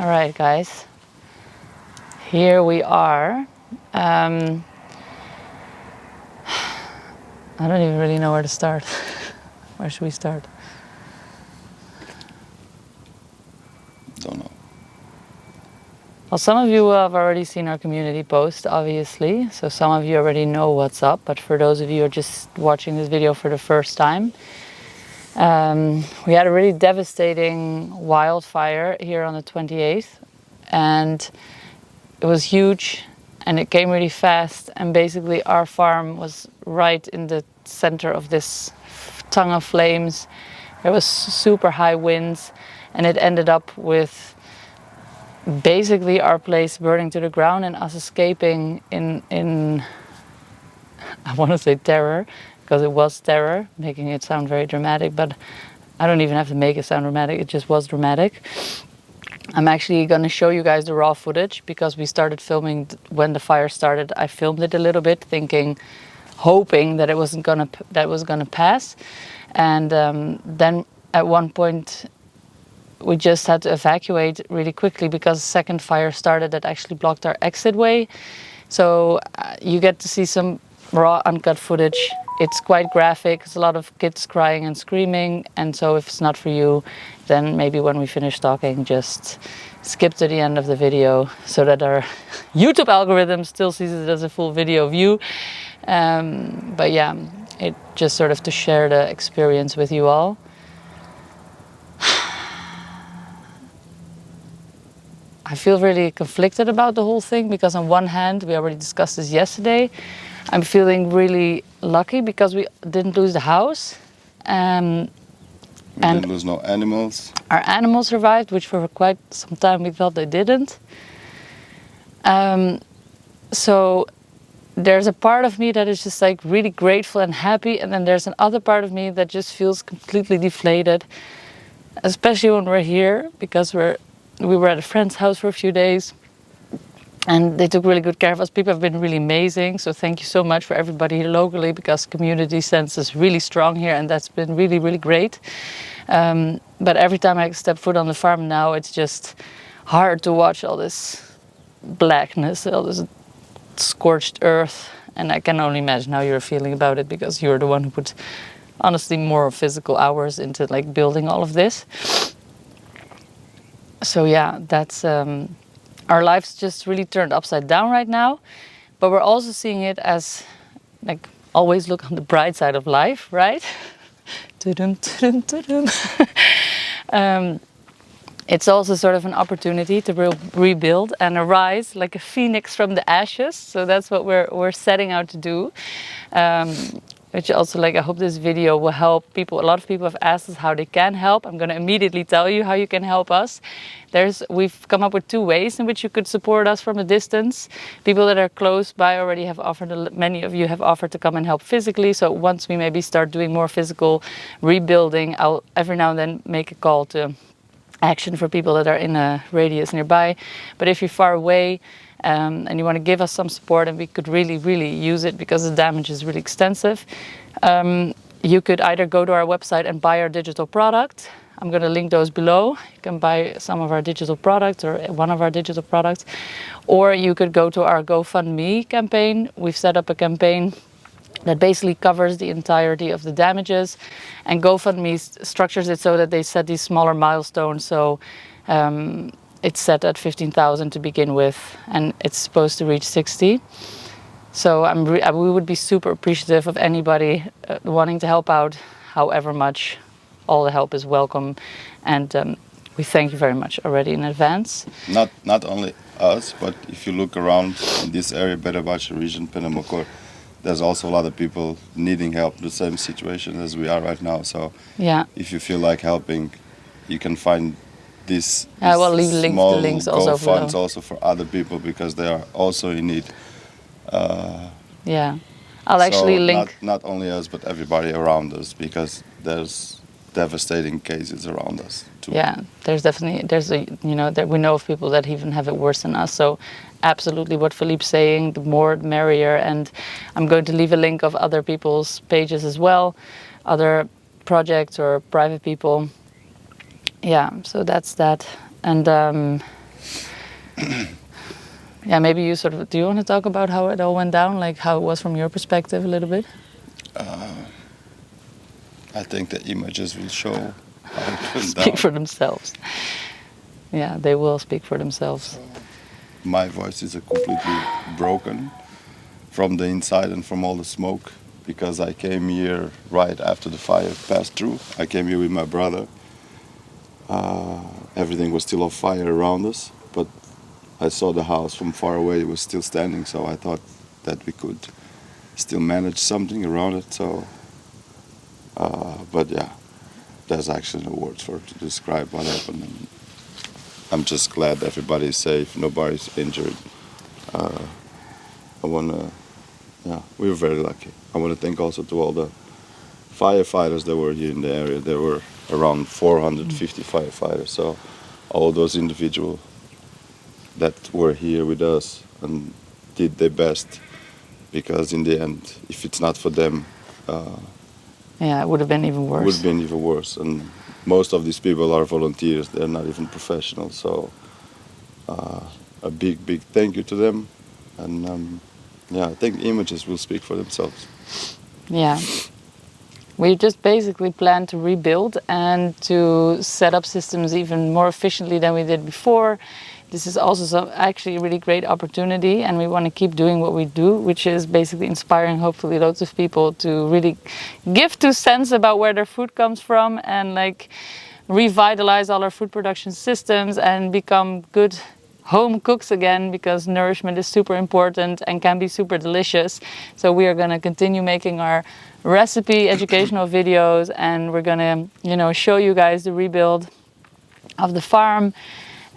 All right, guys. Here we are. I don't even really know where to start. Where should we start? Don't know. Well, some of you have already seen our community post, obviously. So some of you already know what's up. But for those of you who are just watching this video for the first time, we had a really devastating wildfire here on the 28th. And it was huge and it came really fast. And basically our farm was right in the center of this tongue of flames. There was super high winds and it ended up with basically our place burning to the ground and us escaping in I want to say terror, because it was terror, making it sound very dramatic, but I don't even have to make it sound dramatic, it just was dramatic. I'm actually going to show you guys the raw footage because we started filming when the fire started. I filmed it a little bit hoping that it was going to pass. And then at one point we just had to evacuate really quickly because a second fire started that actually blocked our exit way. So you get to see some raw uncut footage. It's quite graphic. It's a lot of kids crying and screaming. And so if it's not for you, then maybe when we finish talking, just skip to the end of the video so that our YouTube algorithm still sees it as a full video view. But yeah, it just sort of to share the experience with you all. I feel really conflicted about the whole thing because on one hand, we already discussed this yesterday, I'm feeling really lucky because we didn't lose the house. We didn't lose no animals. Our animals survived, which for quite some time we thought they didn't. So there's a part of me that is just like really grateful and happy, and then there's another part of me that just feels completely deflated, especially when we're here because we were at a friend's house for a few days and they took really good care of us. People have been really amazing. So thank you so much for everybody here locally because community sense is really strong here and that's been really, really great. But every time I step foot on the farm now, it's just hard to watch all this blackness, all this scorched earth. And I can only imagine how you're feeling about it because you're the one who put honestly more physical hours into like building all of this. So yeah, that's our lives just really turned upside down right now, but we're also seeing it as like always look on the bright side of life, right? It's also sort of an opportunity to rebuild and arise like a phoenix from the ashes. So that's what we're setting out to do. Which also, like, I hope this video will help people. A lot of people have asked us how they can help. I'm going to immediately tell you how you can help us. We've come up with 2 ways in which you could support us from a distance. People that are close by already have offered, many of you have offered to come and help physically. So once we maybe start doing more physical rebuilding, I'll every now and then make a call to action for people that are in a radius nearby. But if you're far away, and you want to give us some support, and we could really, really use it because the damage is really extensive, you could either go to our website and buy our digital product. I'm going to link those below. You can buy some of our digital products or one of our digital products. Or you could go to our GoFundMe campaign. We've set up a campaign that basically covers the entirety of the damages. And GoFundMe structures it so that they set these smaller milestones. So it's set at 15,000 to begin with, and it's supposed to reach 60. So we would be super appreciative of anybody wanting to help out, however much. All the help is welcome, and we thank you very much already in advance. Not only us, but if you look around in this area, Berebache region, Penamokor, there's also a lot of people needing help in the same situation as we are right now. So yeah, if you feel like helping, you can find this I will leave small the links also funds also for other people because they are also in need. Yeah, I'll actually link not only us but everybody around us because there's devastating cases around us too. Yeah, there's we know of people that even have it worse than us. So absolutely what Philippe's saying, the more the merrier. And I'm going to leave a link of other people's pages as well, other projects or private people. Yeah, so that's that. And Yeah, maybe you sort of, do you want to talk about how it all went down, like how it was from your perspective a little bit? I think the images will show how it went Speak down. for themselves. Yeah, they will speak for themselves. So, my voice is completely broken from the inside and from all the smoke, because I came here right after the fire passed through. I came here with my brother. Everything was still on fire around us, but I saw the house from far away. It was still standing, so I thought that we could still manage something around it. So, but yeah, there's actually no words for it to describe what happened. And I'm just glad everybody is safe, nobody's injured. We were very lucky. I want to thank also to all the firefighters that were here in the area. There were around 450 firefighters, so all those individuals that were here with us and did their best, because in the end, if it's not for them, yeah, it would have been even worse. It would have been even worse. And most of these people are volunteers, they're not even professionals, so a big thank you to them. And I think the images will speak for themselves. Yeah. We just basically plan to rebuild and to set up systems even more efficiently than we did before. This is also actually a really great opportunity, and we want to keep doing what we do, which is basically inspiring hopefully loads of people to really give 2 cents about where their food comes from, and like revitalize all our food production systems and become good home cooks again, because nourishment is super important and can be super delicious. So we are going to continue making our recipe educational videos, and we're going to show you guys the rebuild of the farm.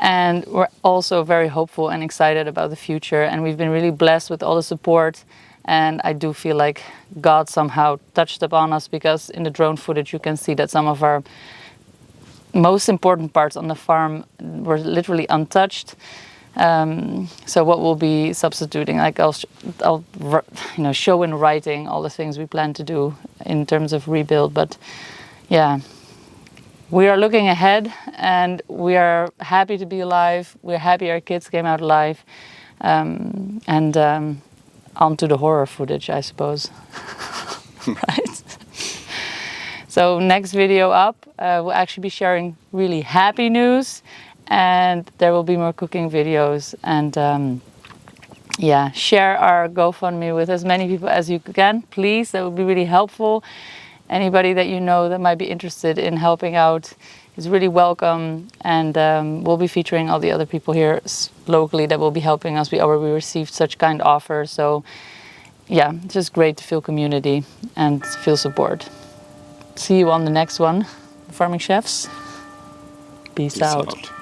And we're also very hopeful and excited about the future, and we've been really blessed with all the support. And I do feel like God somehow touched upon us, because in the drone footage you can see that some of our most important parts on the farm were literally untouched. So what we'll be substituting, like I'll show in writing all the things we plan to do in terms of rebuild. But yeah, we are looking ahead, and we are happy to be alive. We're happy our kids came out alive. And on to the horror footage, I suppose. Right? So next video up, we'll actually be sharing really happy news, and there will be more cooking videos. And share our GoFundMe with as many people as you can, please. That would be really helpful. Anybody that you know that might be interested in helping out is really welcome. And we'll be featuring all the other people here locally that will be helping us. We already received such kind offers. So yeah, it's just great to feel community and feel support. See you on the next one, Farming Chefs. Peace out.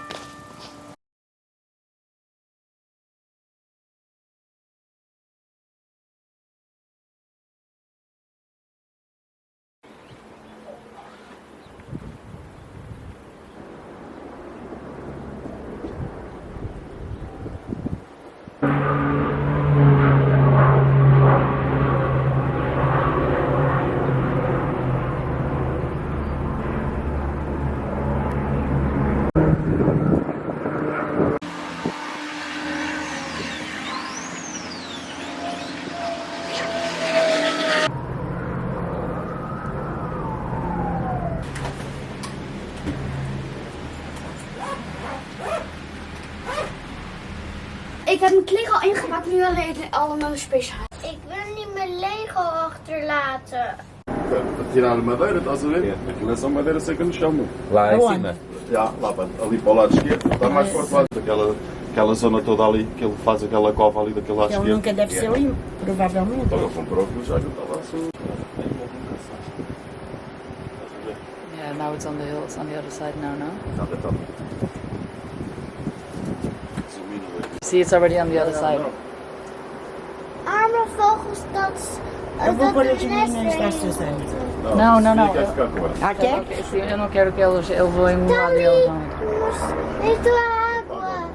Ik heb mijn kleren al ingemaakt, nu alleen allemaal speciaal. Ik wil niet mijn Lego achterlaten. Tirar a madeira, estás a ver? Aquilo é só madeira seca no chão, meu. Lá em cima? Já, lá ali para o lado esquerdo, está mais forte lá. Aquela zona toda ali, que ele faz aquela cova ali daquele lado esquerdo. Ele nunca deve ser eu, provavelmente. Então ele comprou aquilo já que ele estava assim. Yeah, now it's on the hill. It's on the other side now, no? See, it's already on the other side. Arme vogels, dat... Eu vou pôr os meninos para Suzana. Não. Ah, quer? Eu não quero que eles voem um lado e eles vão. Dit água.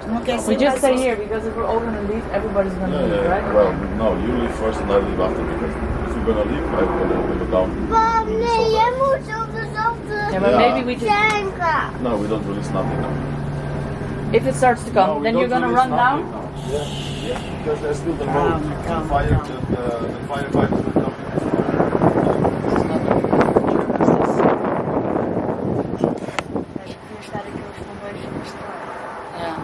Não quer ser We just stay vocês. here because if we're all gonna leave, everybody's gonna leave, right? Well, no, you leave first and I leave after, because if you're gonna leave, I'm gonna go down. Pap, nee, jij moet op dezelfde Yeah, but maybe we just... tanken. No, we don't release nothing now. If it starts to come, then you're gonna run down? Yes, because there's still the road. The firefighters will come. Yeah.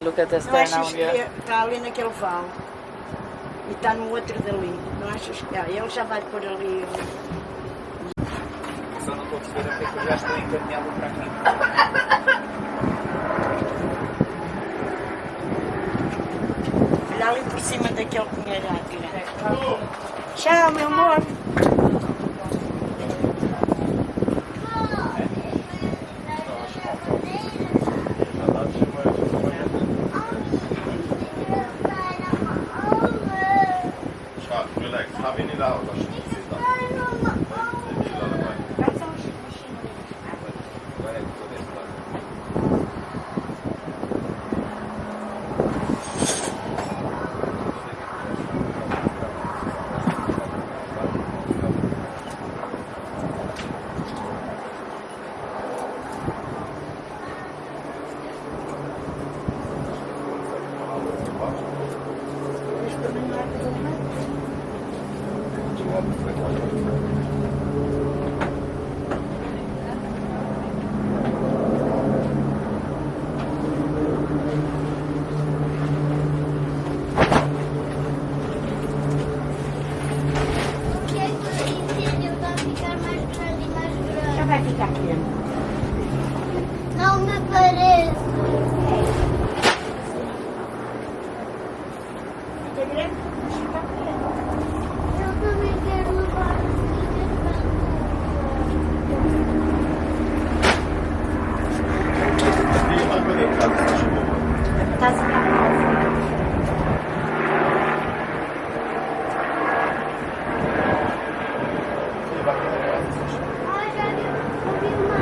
Look at this Não there now achas que here. está ali naquele vale e está no outro dali? Não achas que ele já vai pôr ali? Só não estou a perceber até que eu já estou encaminhado para aqui. Olha ali por cima daquele pinheiro à direita. Tchau, meu amor. Relax, have in it out. Já vai ficar pequeno. Não me parece. Fica grande, mas fica pequeno. Eu também quero levar o Estás a ficar Ai, já ouvi uma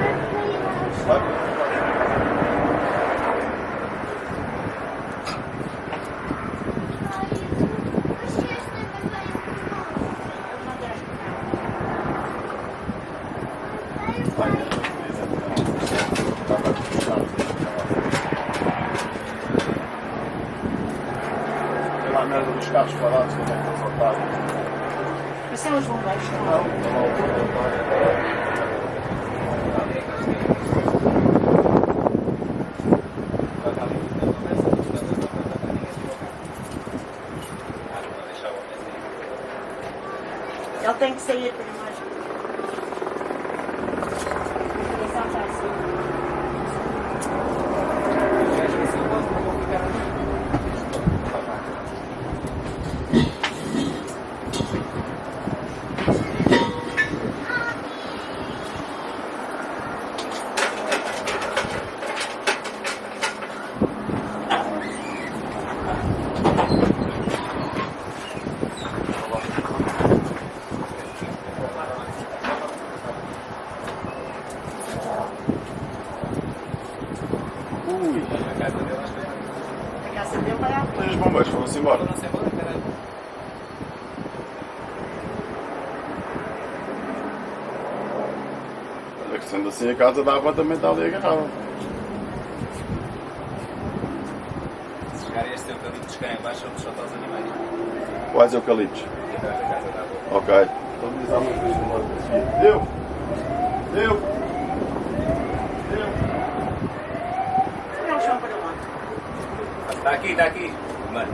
Tem lá a merda dos carros parados também, que só está. Mas são os bombeiros. Ele tem que sair primeiro. A casa dele vai à frente. Os bombeiros foram-se embora. Olha que sendo assim a casa da água também está ali agarrada. Se chegar a este eucaliptos cá em baixo, vamos soltar os animais. Quais eucaliptos? Atrás da casa da água. Ok. Então diz alguma coisa no lado a seguir. Deu! Deu! Deu! Não chão para lá. Está aqui. Mano.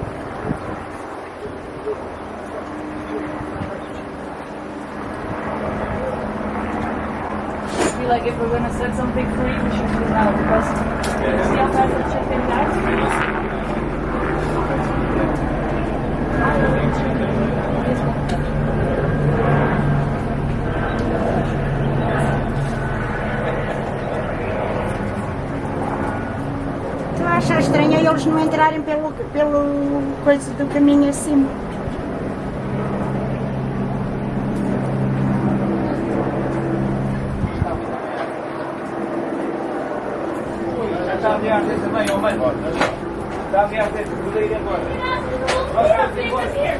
I feel like if we're gonna set something free, we should do it now because you see how fast the chicken dies? Tu achas estranho eles não entrarem pelo coisa do caminho acima? Está a virar desse também, ó mano. Está a virar desse, tudo aí agora.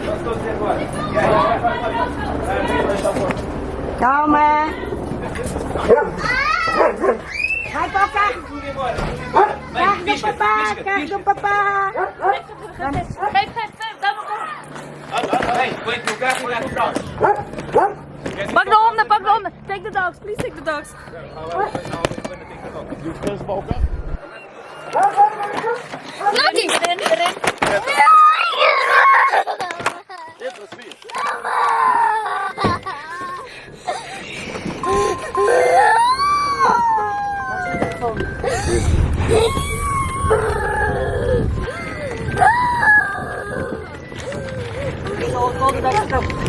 Nós todos agora. Vai. Calma! Vai para o carro. Tudo embora. Carro do papá, carro do papá. Hey, wait, you got me front. Pak de honden, pak de honden. Take the dogs, please take the dogs. Naughty!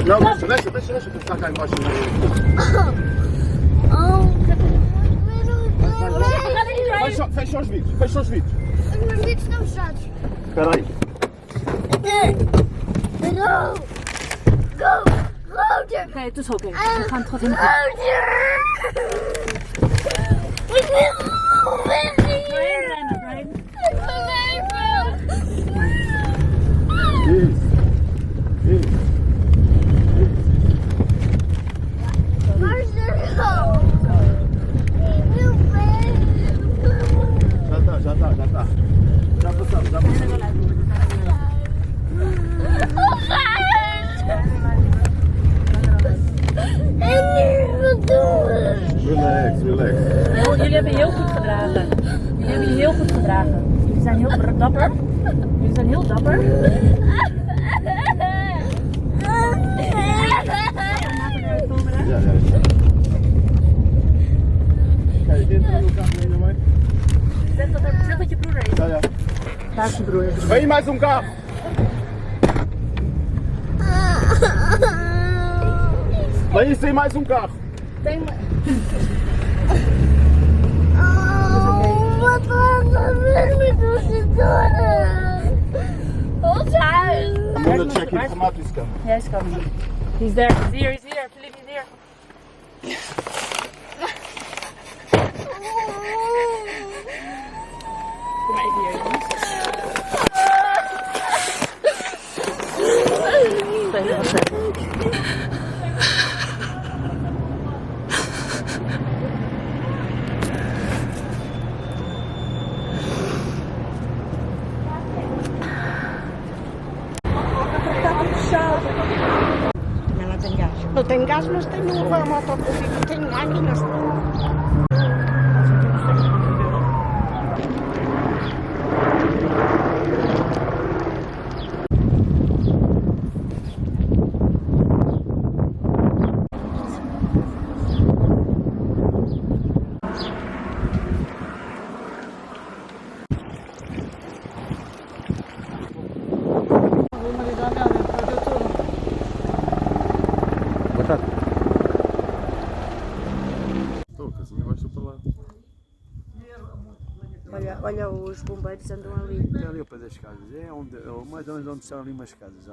Não, deixa, que está cá embaixo. Fecha os vidros, Os meus dedos estão fechados. Espera aí. Go! Go! Roger! Oké, het is oké. We gaan het gewoon doen. Roger! Ik wil weg hier! Ik wil leven! Waar is de go? Ik wil weg! Já está. Já passamos. Relax. Jullie hebben heel goed gedragen. Jullie zijn heel dapper. Ja. Kijk, entra no carro da minha mãe. Zeg dat je broer is. Ja. Daar is je broer. Vem mais carro. Vem aí, tem mais carro. Wat was er met onze doden? Ons huis! I'm gonna check it. Come out this car. Jij is coming. He's there. Philip is here. Kom maar even hier, jongens. Spelen wat verder. Não tem gás, mas tem uma moto comigo. Tem máquinas. Olha, os bombeiros andam ali. É ali ao pé das casas, mais ou menos onde estão ali umas casas.